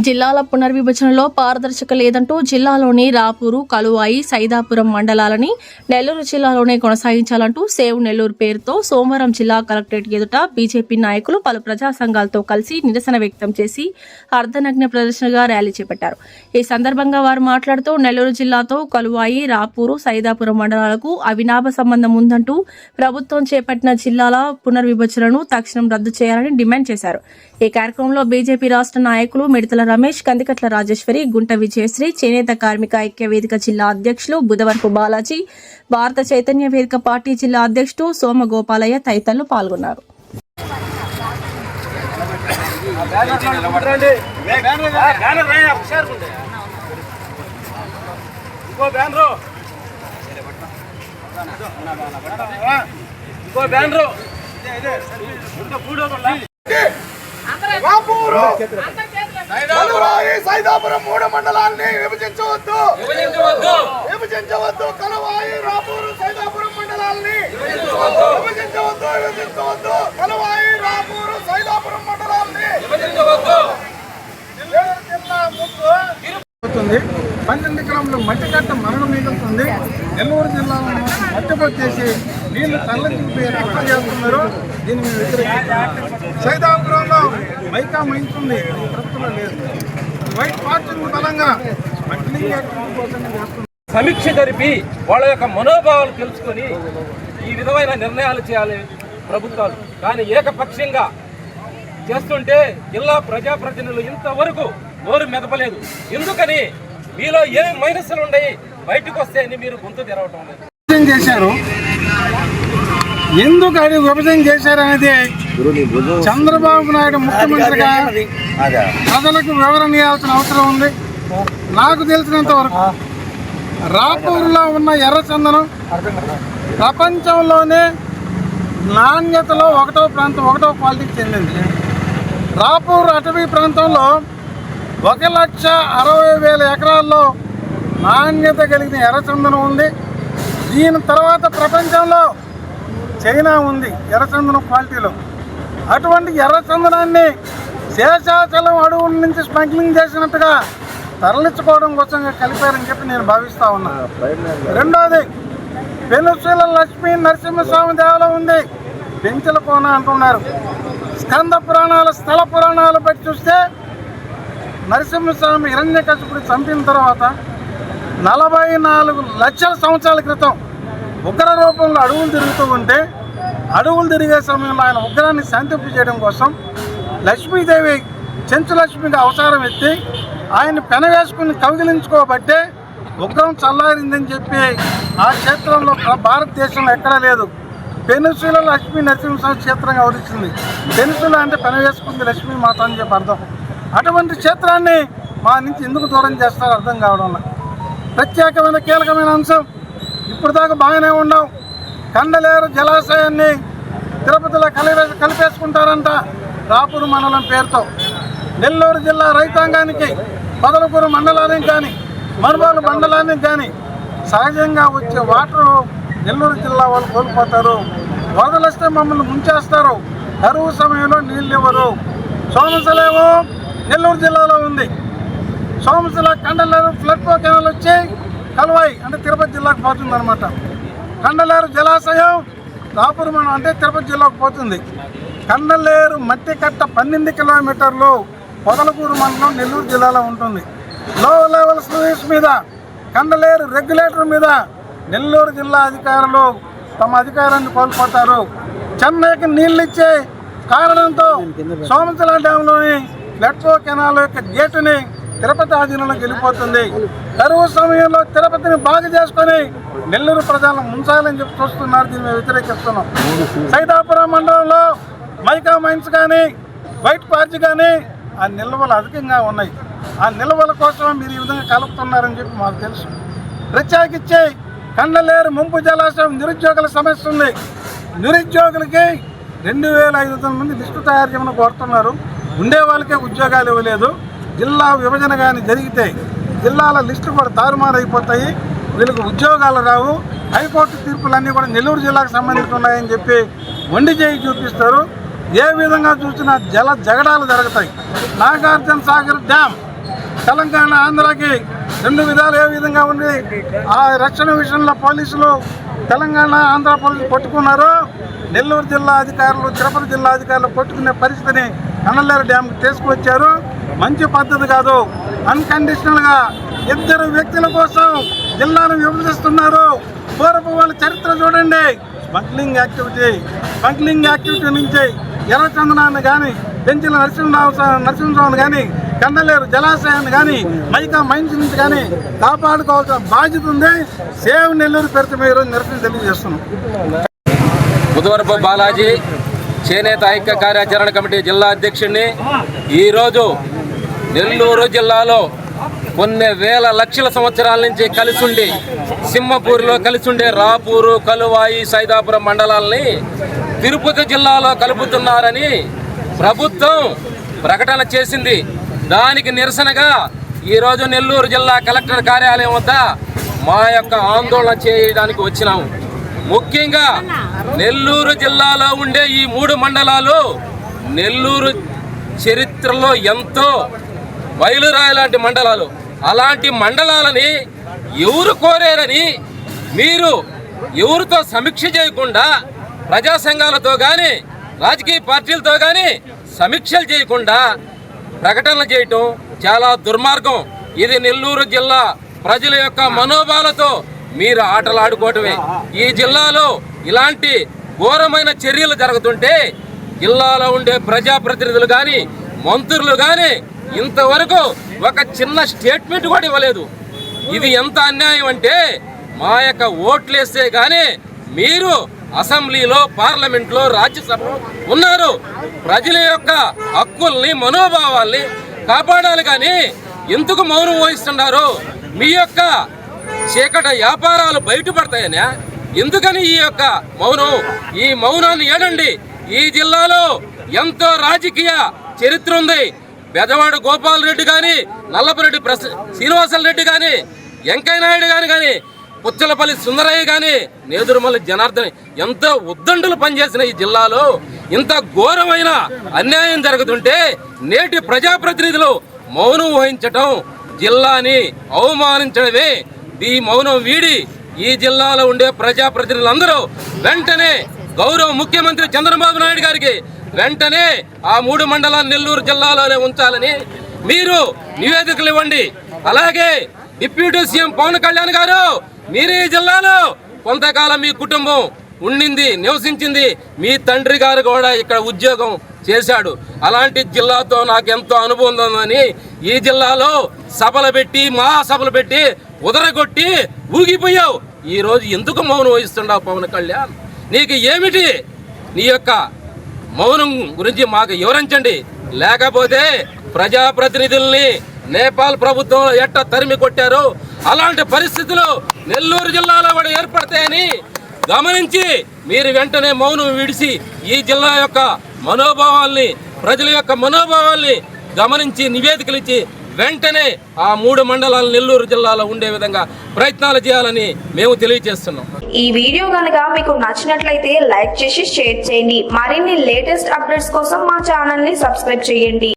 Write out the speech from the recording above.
జిల్లాల పునర్విభజనలో పారదర్శక లేదంటూ జిల్లాలోని రాపూరు, కలువాయి, సైదాపురం మండలాలని నెల్లూరు జిల్లాలోనే కొనసాగించాలంటూ సేవ్ నెల్లూరు పేరుతో సోమవారం జిల్లా కలెక్టరేట్ ఎదుట బీజేపీ నాయకులు పలు ప్రజా సంఘాలతో కలిసి నిరసన వ్యక్తం చేసి అర్ధనగ్న ప్రదర్శనగా ర్యాలీ చేపట్టారు. ఈ సందర్భంగా వారు మాట్లాడుతూ నెల్లూరు జిల్లాతో కలువాయి, రాపూరు, సైదాపురం మండలాలకు అవినాభ సంబంధం ఉందంటూ ప్రభుత్వం చేపట్టిన జిల్లాల పునర్విభజనను తక్షణం రద్దు చేయాలని డిమాండ్ చేశారు. ఈ కార్యక్రమంలో బీజేపీ రాష్ట్ర నాయకులు మిడతల రమేష్, కందికట్ల రాజేశ్వరి, గుంట విజయశ్రీ, చేనేత కార్మిక ఐక్య వేదిక జిల్లా అధ్యక్షులు బుధవరపు బాలాజీ, భారత చైతన్య వేదిక పార్టీ జిల్లా అధ్యక్షుడు సోమ గోపాలయ్య తదితరులు పాల్గొన్నారు. సైదాపురం 3 మండలాన్ని విభజించవద్దు. కలవాయి, రాపూరు, సైదాపురం మండలాన్ని విభజించవద్దు. కలవాయి, రాపూరు, సైదాపురం మండలాన్ని అవుతుంది. 12 కిలోమీటర్ల మట్టి కట్ట మరణం మిగులుతుంది. నెల్లూరు జిల్లాలో మట్టిపొచ్చేసి నీళ్లు తరలించి ఎక్కడ చేస్తున్నారు. దీన్ని మేము వ్యతిరేకిస్తాం. సైదాపురంలో మైకా మైంతుంది, ప్రభుత్వంలో లేదు. వైట్ పార్టీల బలంగా సమీక్ష జరిపి వాళ్ళ యొక్క మనోభావాలు తెలుసుకొని ఈ విధమైన నిర్ణయాలు చేయాలి ప్రభుత్వాలు. కానీ ఏకపక్షంగా చేస్తుంటే జిల్లా ప్రజాప్రతినిధులు ఇంతవరకు నోరు మెదపలేదు. ఎందుకని మీలో ఏమి మైనస్లు ఉన్నాయి, బయటకు వస్తే మీరు గొంతు తెరవటం లేదు. చేశారు. ఎందుకు అది విభజన చేశారనేది చంద్రబాబు నాయుడు ముఖ్యమంత్రిగా ప్రజలకు వివరణ ఇవ్వాల్సిన అవసరం ఉంది. నాకు తెలిసినంత వరకు రాపూర్లో ఉన్న ఎర్రచందనం ప్రపంచంలోనే నాణ్యతలో 1వ ప్రాంతం, 1వ క్వాలిటీకి చెందింది. రాపూర్ అటవీ ప్రాంతంలో 1,60,60,000 ఎకరాల్లో నాణ్యత కలిగిన ఎర్రచందనం ఉంది. దీని తర్వాత ప్రపంచంలో చైనా ఉంది ఎర్రచందనం క్వాలిటీలో. అటువంటి ఎర్రచందనాన్ని శేషాచలం అడవుల నుంచి స్మగ్లింగ్ చేసినట్టుగా తరలించుకోవడం కోసం కలిపారని చెప్పి నేను భావిస్తూ ఉన్నాను. రెండోది, పెనుసుల లక్ష్మీ నరసింహస్వామి దేవాలయం ఉంది, పెంచల కోన అంటున్నారు. స్కంద పురాణాల, స్థల పురాణాలు బట్టి చూస్తే నరసింహస్వామి హిరణ్యకశిపుడు చంపిన తర్వాత 44 లక్షల సంవత్సరాల క్రితం ఉగ్ర రూపంలో అడవులు తిరుగుతూ ఉంటే, అడవులు తిరిగే సమయంలో ఆయన ఉగ్రాన్ని శాంతింపు చేయడం కోసం లక్ష్మీదేవి చెంచులక్ష్మిగా అవతారం ఎత్తి ఆయన పెనవేసుకుని కౌగిలించుకోబట్టే ఉగ్రం చల్లారిందని చెప్పి ఆ క్షేత్రంలో భారతదేశంలో ఎక్కడా లేదు. పెనుసుల లక్ష్మీ నరసింహస్వామి క్షేత్రంగా అవతరించింది. పెనుసుల అంటే పెనవేసుకుంది లక్ష్మీ మాత అని చెప్పి అర్థం. అటువంటి క్షేత్రాన్ని మా నుంచి ఎందుకు దూరం చేస్తారో అర్థం కావడంలో ప్రత్యేకమైన కీలకమైన అంశం. ఇప్పుడు దాకా బాగానే ఉండవు. కండలేరు జలాశయాన్ని తిరుపతిలో కలిపేసుకుంటారంట రాపూరు మండలం పేరుతో. నెల్లూరు జిల్లా రైతాంగానికి, పొదలకూరు మండలానికి కానీ, మనుబోలు మండలానికి కానీ సహజంగా వచ్చే వాటరు నెల్లూరు జిల్లా వాళ్ళు కోల్పోతారు. వరదలొస్తే మమ్మల్ని ముంచేస్తారు. కరువు సమయంలో నీళ్ళు ఇవ్వరు. సోమశిలేమో నెల్లూరు జిల్లాలో ఉంది. సోమశిల కండలేరు ఫ్లడ్ కెనాల్ వచ్చి కలువాయి అంటే తిరుపతి జిల్లాకు పోతుంది అనమాట. కండలేరు జలాశయం రాపూర్ మండలం అంటే తిరుపతి జిల్లాకు పోతుంది. కండలేరు మట్టి కట్ట 12 కిలోమీటర్లు పొదలకూరు మండలం నెల్లూరు జిల్లాలో ఉంటుంది. లో లెవెల్ స్లూయిస్ మీద, కండలేరు రెగ్యులేటర్ మీద నెల్లూరు జిల్లా అధికారులు తమ అధికారాన్ని కోల్పోతారు. చెన్నైకి నీళ్ళు ఇచ్చే కారణంతో సోమశిల డ్యాంలోని ఫ్లడ్ కెనాల్ యొక్క గేటుని తిరుపతి ఆధీనంలోకి వెళ్ళిపోతుంది. కరువు సమయంలో తిరుపతిని బాగు చేసుకొని నెల్లూరు ప్రజలను ముంచాలని చెప్పి చూస్తున్నారు. దీన్ని మేము వ్యతిరేకిస్తున్నాం. సైదాపురం మండలంలో మైకా మైన్స్ కానీ, వైట్ పార్టీ కానీ ఆ నిల్వలు అధికంగా ఉన్నాయి. ఆ నిల్వల కోసం మీరు ఈ విధంగా కలుపుతున్నారని చెప్పి మాకు తెలుసు. ప్రత్యేకించి కండలేరు ముంపు జలాశయం నిరుద్యోగుల సమస్య ఉంది. నిరుద్యోగులకి 2,500 మంది లిస్టు తయారు చేయమని కోరుతున్నారు. ఉండే వాళ్ళకే ఉద్యోగాలు ఇవ్వలేదు. జిల్లా విభజన కానీ జరిగితే జిల్లాల లిస్టు కూడా తారుమారైపోతాయి. వీళ్ళకి ఉద్యోగాలు రావు. హైకోర్టు తీర్పులన్నీ కూడా నెల్లూరు జిల్లాకు సంబంధించి ఉన్నాయని చెప్పి వండి చేయి చూపిస్తారు. ఏ విధంగా చూసినా జగడాలు జరుగుతాయి. నాగార్జున సాగర్ డ్యామ్ తెలంగాణ ఆంధ్రాకి రెండు విధాలు ఏ విధంగా ఉంది ఆ రక్షణ విషయంలో పోలీసులు తెలంగాణ ఆంధ్ర పోలీసులు పట్టుకున్నారో నెల్లూరు జిల్లా అధికారులు తిరుపతి జిల్లా అధికారులు పట్టుకునే పరిస్థితిని కన్నలేరు డ్యామ్కి తీసుకువచ్చారు. మంచి పద్ధతి కాదు. అన్కండిషనల్గా ఇద్దరు వ్యక్తుల కోసం జిల్లాను విభజిస్తున్నారు. పూర్వపు వాళ్ళ చరిత్ర చూడండి. స్మగ్లింగ్ యాక్టివిటీ నుంచి ఎర్రచందనాన్ని కానీ పెంచిన నరసింహరావుని కానీ కన్నలేరు జలాశయాన్ని కానీ మైకా మైన్స్ నుంచి కానీ కాపాడుకోవాల్సిన బాధ్యత ఉంది. సేవ్ నెల్లూరు పేరుతో మీరు నిరసన తెలియజేస్తున్నాం. బుధవరపు బాలాజీ చేనేత ఐక్య కార్యాచరణ కమిటీ జిల్లా అధ్యక్షుడిని. ఈరోజు నెల్లూరు జిల్లాలో కొన్ని వేల లక్షల సంవత్సరాల నుంచి కలిసుండి సింహపూర్లో కలిసుండే రాపూరు, కలువాయి, సైదాపురం మండలాల్ని తిరుపతి జిల్లాలో కలుపుతున్నారని ప్రభుత్వం ప్రకటన చేసింది. దానికి నిరసనగా ఈరోజు నెల్లూరు జిల్లా కలెక్టర్ కార్యాలయం వద్ద మా యొక్క ఆందోళన చేయడానికి వచ్చినాము. ముఖ్యంగా నెల్లూరు జిల్లాలో ఉండే ఈ 3 మండలాలు నెల్లూరు చరిత్రలో ఎంతో మైలురాయి లాంటి మండలాలు. అలాంటి మండలాలని ఎవరు కోరారని మీరు ఎవరితో సమీక్ష చేయకుండా ప్రజా సంఘాలతో కానీ రాజకీయ పార్టీలతో కానీ సమీక్షలు చేయకుండా ప్రకటనలు చేయటం చాలా దుర్మార్గం. ఇది నెల్లూరు జిల్లా ప్రజల యొక్క మనోభావాలతో మీరు ఆటలాడుకోవటమే. ఈ జిల్లాలో ఇలాంటి ఘోరమైన చర్యలు జరుగుతుంటే జిల్లాలో ఉండే ప్రజాప్రతినిధులు కానీ మంత్రులు కానీ ఇంతవరకు ఒక చిన్న స్టేట్మెంట్ కూడా ఇవ్వలేదు. ఇది ఎంత అన్యాయం అంటే మా యొక్క ఓట్లేస్తే కానీ మీరు అసెంబ్లీలో, పార్లమెంట్లో, రాజ్యసభలో ఉన్నారు. ప్రజల యొక్క హక్కుల్ని, మనోభావాల్ని కాపాడాలి. కానీ ఎందుకు మౌనం వహిస్తున్నారు? మీ యొక్క చీకట వ్యాపారాలు బయటపడతాయనే ఎందుకని ఈ యొక్క మౌనం? ఈ మౌనాన్ని ఏడండి. ఈ జిల్లాలో ఎంతో రాజకీయ చరిత్ర ఉంది. బెజవాడ గోపాల్ రెడ్డి కానీ, నల్లపరెడ్డి శ్రీనివాసల రెడ్డి కానీ, వెంకయ్య నాయుడు కానీ, పుచ్చలపల్లి సుందరయ్య కానీ, నేదురుమల్లి జనార్దన్ ఎంతో ఉద్దండులు పనిచేసిన ఈ జిల్లాలో ఇంత ఘోరమైన అన్యాయం జరుగుతుంటే నేటి ప్రజాప్రతినిధులు మౌనం వహించటం జిల్లాని అవమానించడమే. ఈ మౌనం వీడి ఈ జిల్లాలో ఉండే ప్రజాప్రతినిధులందరూ వెంటనే గౌరవ ముఖ్యమంత్రి చంద్రబాబు నాయుడు గారికి వెంటనే ఆ 3 మండలాలు నెల్లూరు జిల్లాలోనే ఉంచాలని మీరు నివేదికలు ఇవ్వండి. అలాగే డిప్యూటీ సీఎం పవన్ కళ్యాణ్ గారు, మీరు ఈ జిల్లాలో కొంతకాలం మీ కుటుంబం ఉండింది, నివసించింది. మీ తండ్రి గారు కూడా ఇక్కడ ఉద్యోగం చేశాడు. అలాంటి జిల్లాతో నాకు ఎంతో అనుభవం ఉందని ఈ జిల్లాలో సభలు పెట్టి, మహాసభలు పెట్టి ఉదరగొట్టి ఊగిపోయావు. ఈరోజు ఎందుకు మౌనం వహిస్తున్నావు పవన్ కళ్యాణ్? నీకు ఏమిటి? నీ యొక్క మౌనం గురించి మాకు వివరించండి. లేకపోతే ప్రజాప్రతినిధుల్ని నేపాల్ ప్రభుత్వం ఎట్ట తరిమి కొట్టారో అలాంటి పరిస్థితులు నెల్లూరు జిల్లాలో కూడా ఏర్పడతాయని గమనించి మీరు వెంటనే మౌనం విడిచి ఈ జిల్లా యొక్క మనోభావాల్ని, ప్రజల యొక్క మనోభావాల్ని గమనించి నివేదికలు ఇచ్చి వెంటనే ఆ 3 మండలాలు నెల్లూరు జిల్లాలో ఉండే విధంగా ప్రయత్నాలు చేయాలని మేము తెలియజేస్తున్నాం. ఈ వీడియో కనుక మీకు నచ్చినట్లయితే లైక్ చేసి షేర్ చేయండి. మరిన్ని లేటెస్ట్ అప్డేట్స్ కోసం మా ఛానల్ ని సబ్స్క్రైబ్ చేయండి.